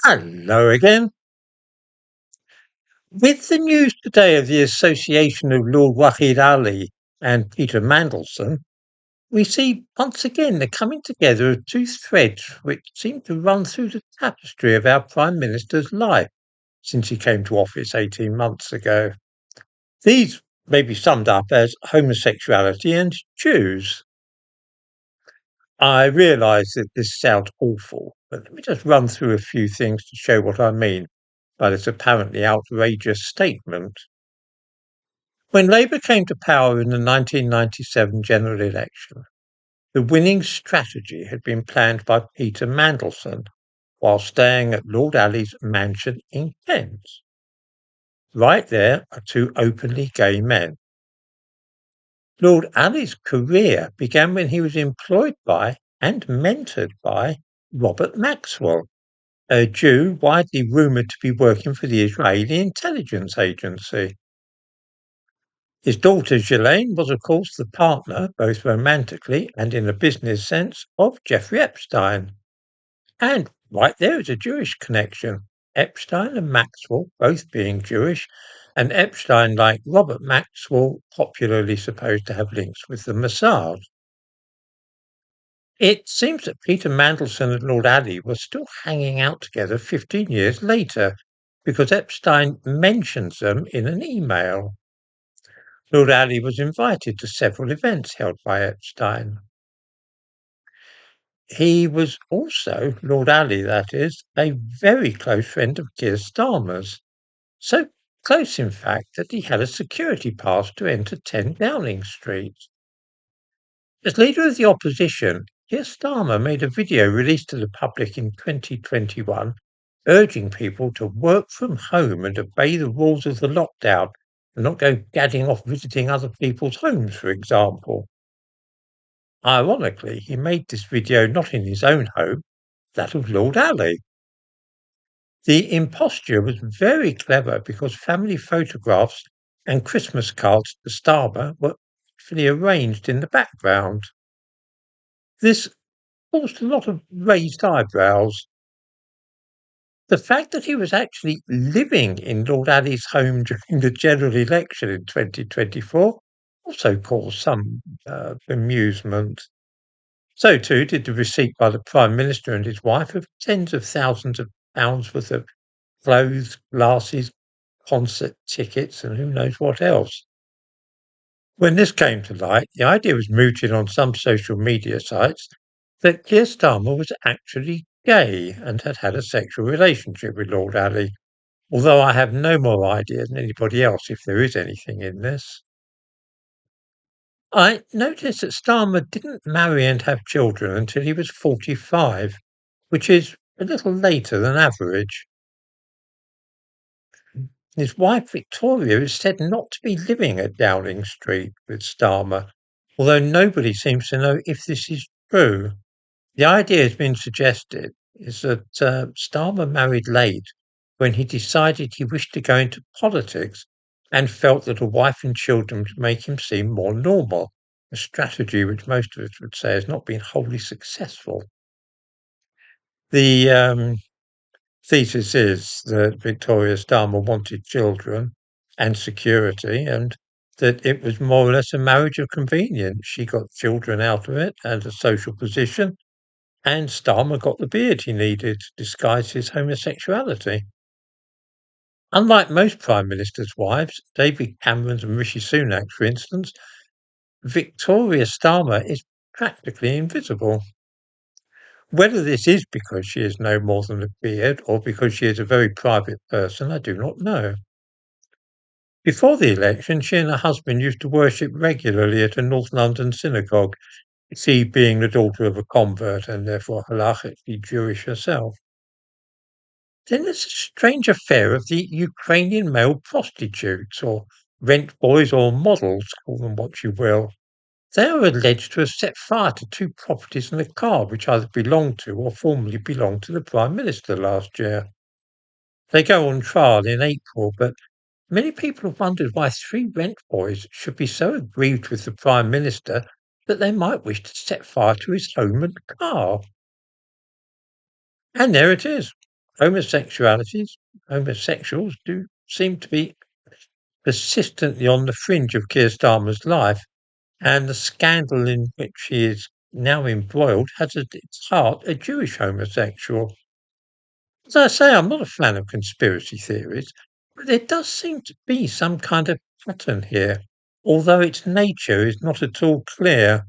Hello again. With the news today of the association of Lord Wahid Ali and Peter Mandelson, we see once again the coming together of two threads which seem to run through the tapestry of our Prime Minister's life since he came to office 18 months ago. These may be summed up as homosexuality and Jews. I realise that this sounds awful, but let me just run through a few things to show what I mean by this apparently outrageous statement. When Labour came to power in the 1997 general election, the winning strategy had been planned by Peter Mandelson while staying at Lord Ali's mansion in Kent. Right there are two openly gay men. Lord Ali's career began when he was employed by and mentored by Robert Maxwell, a Jew widely rumoured to be working for the Israeli intelligence agency. His daughter Ghislaine was, of course, the partner, both romantically and in a business sense, of Jeffrey Epstein. And right there is a Jewish connection. Epstein and Maxwell both being Jewish, and Epstein, like Robert Maxwell, popularly supposed to have links with the Mossad. It seems that Peter Mandelson and Lord Ali were still hanging out together 15 years later, because Epstein mentions them in an email. Lord Ali was invited to several events held by Epstein. He was also, Lord Ali that is, a very close friend of Keir Starmer's. So close, in fact, that he had a security pass to enter 10 Downing Street. As leader of the opposition, Keir Starmer made a video released to the public in 2021 urging people to work from home and obey the rules of the lockdown and not go gadding off visiting other people's homes, for example. Ironically, he made this video not in his own home, that of Lord Ali. The imposture was very clever because family photographs and Christmas cards to Starmer were actually arranged in the background. This caused a lot of raised eyebrows. The fact that he was actually living in Lord Ali's home during the general election in 2024 also caused some amusement. So too did the receipt by the Prime Minister and his wife of tens of thousands of pounds worth of clothes, glasses, concert tickets, and who knows what else. When this came to light, the idea was mooted on some social media sites that Keir Starmer was actually gay and had had a sexual relationship with Lord Ali, although I have no more idea than anybody else if there is anything in this. I noticed that Starmer didn't marry and have children until he was 45, which is a little later than average. His wife Victoria is said not to be living at Downing Street with Starmer, although nobody seems to know if this is true. The idea has been suggested is that Starmer married late when he decided he wished to go into politics and felt that a wife and children would make him seem more normal, a strategy which most of us would say has not been wholly successful. The thesis is that Victoria Starmer wanted children and security, and that it was more or less a marriage of convenience. She got children out of it and a social position, and Starmer got the beard he needed to disguise his homosexuality. Unlike most prime ministers' wives, David Cameron's and Rishi Sunak's, for instance, Victoria Starmer is practically invisible. Whether this is because she is no more than a beard or because she is a very private person, I do not know. Before the election, she and her husband used to worship regularly at a North London synagogue, she being the daughter of a convert and therefore halachically Jewish herself. Then there's a strange affair of the Ukrainian male prostitutes, or rent boys or models, call them what you will. They are alleged to have set fire to two properties and a car which either belonged to or formerly belonged to the Prime Minister last year. They go on trial in April, but many people have wondered why three rent boys should be so aggrieved with the Prime Minister that they might wish to set fire to his home and car. And there it is. Homosexualities, homosexuals do seem to be persistently on the fringe of Keir Starmer's life, and the scandal in which he is now embroiled has at its heart a Jewish homosexual. As I say, I'm not a fan of conspiracy theories, but there does seem to be some kind of pattern here, although its nature is not at all clear.